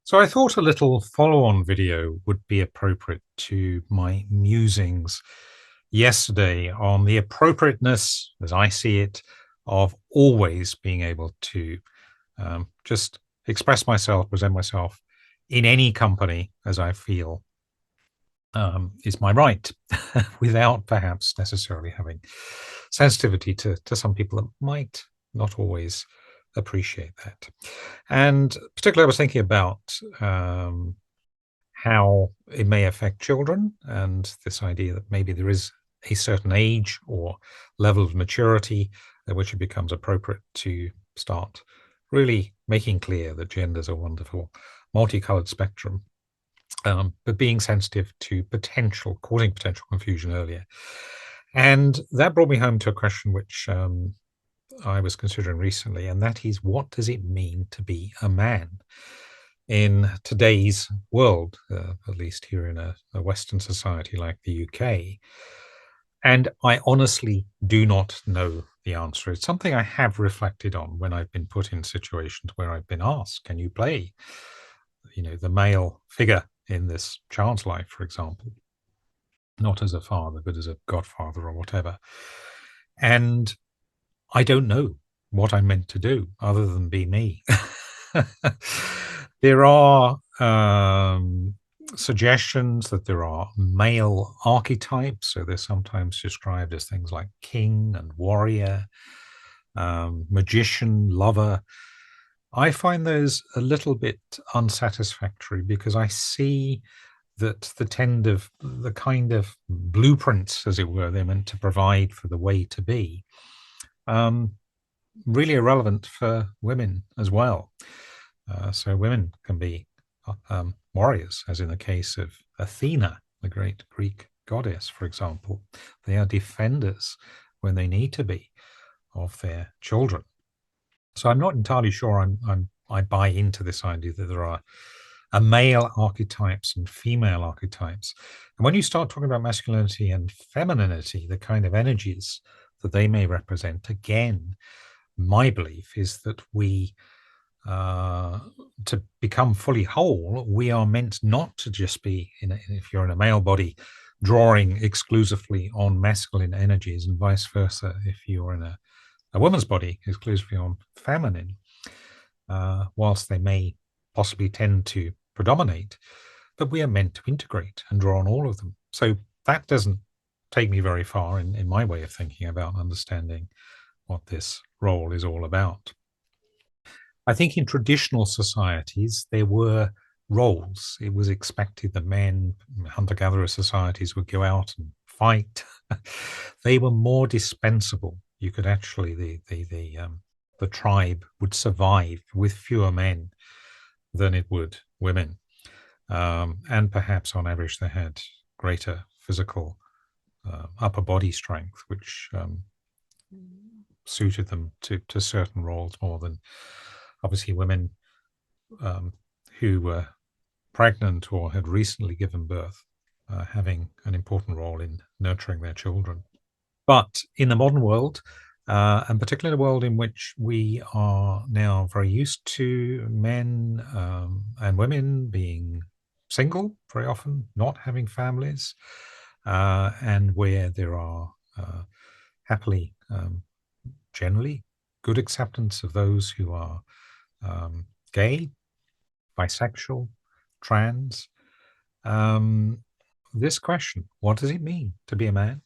So I thought a little follow-on video would be appropriate to my musings yesterday on the appropriateness, as I see it, of always being able to just express myself, present myself in any company as I feel is my right, without perhaps necessarily having sensitivity to some people that might not always appreciate that. And particularly, I was thinking about how it may affect children and this idea that maybe there is a certain age or level of maturity at which it becomes appropriate to start really making clear that gender is a wonderful multicolored spectrum, but being sensitive to causing potential confusion earlier. And that brought me home to a question which I was considering recently, and that is, what does it mean to be a man in today's world, at least here in a Western society like the UK? And I honestly do not know the answer. It's something I have reflected on when I've been put in situations where I've been asked, can you play, the male figure in this child's life, for example, not as a father, but as a godfather or whatever. And I don't know what I'm meant to do other than be me. There are suggestions that there are male archetypes. So they're sometimes described as things like king and warrior, magician, lover. I find those a little bit unsatisfactory because I see that the kind of blueprints, as it were, they're meant to provide for the way to be, um, really irrelevant for women as well. So women can be warriors, as in the case of Athena, the great Greek goddess, for example. They are defenders when they need to be of their children. So I'm not entirely sure I buy into this idea that there are male archetypes and female archetypes. And when you start talking about masculinity and femininity, the kind of energies that they may represent, again, my belief is that to become fully whole, we are meant not to just be, if you're in a male body, drawing exclusively on masculine energies, and vice versa if you're in a woman's body, exclusively on feminine, whilst they may possibly tend to predominate, but we are meant to integrate and draw on all of them. So that doesn't take me very far in my way of thinking about understanding what this role is all about. I think in traditional societies, there were roles. It was expected that men, hunter-gatherer societies, would go out and fight. They were more dispensable. You could actually, the tribe would survive with fewer men than it would women. And perhaps on average, they had greater physical upper body strength, which suited them to certain roles more than obviously women who were pregnant or had recently given birth, having an important role in nurturing their children. But in the modern world, and particularly in a world in which we are now very used to men and women being single very often, not having families, and where there are happily, generally, good acceptance of those who are gay, bisexual, trans. This question, what does it mean to be a man?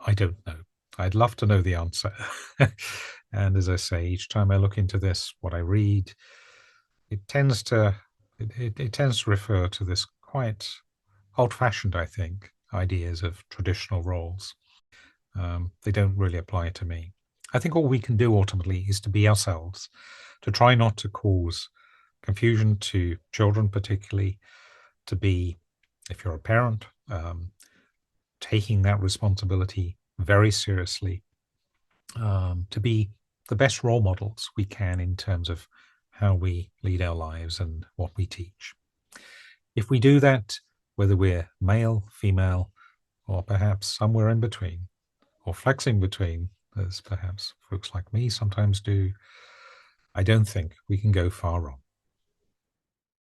I don't know. I'd love to know the answer. And as I say, each time I look into this, what I read, it tends to refer to this quite old-fashioned, I think, ideas of traditional roles. They don't really apply to me. I think all we can do ultimately is to be ourselves, to try not to cause confusion to children, particularly, to be, if you're a parent, taking that responsibility very seriously, to be the best role models we can in terms of how we lead our lives and what we teach. If we do that, whether we're male, female, or perhaps somewhere in between, or flexing between, as perhaps folks like me sometimes do, I don't think we can go far wrong.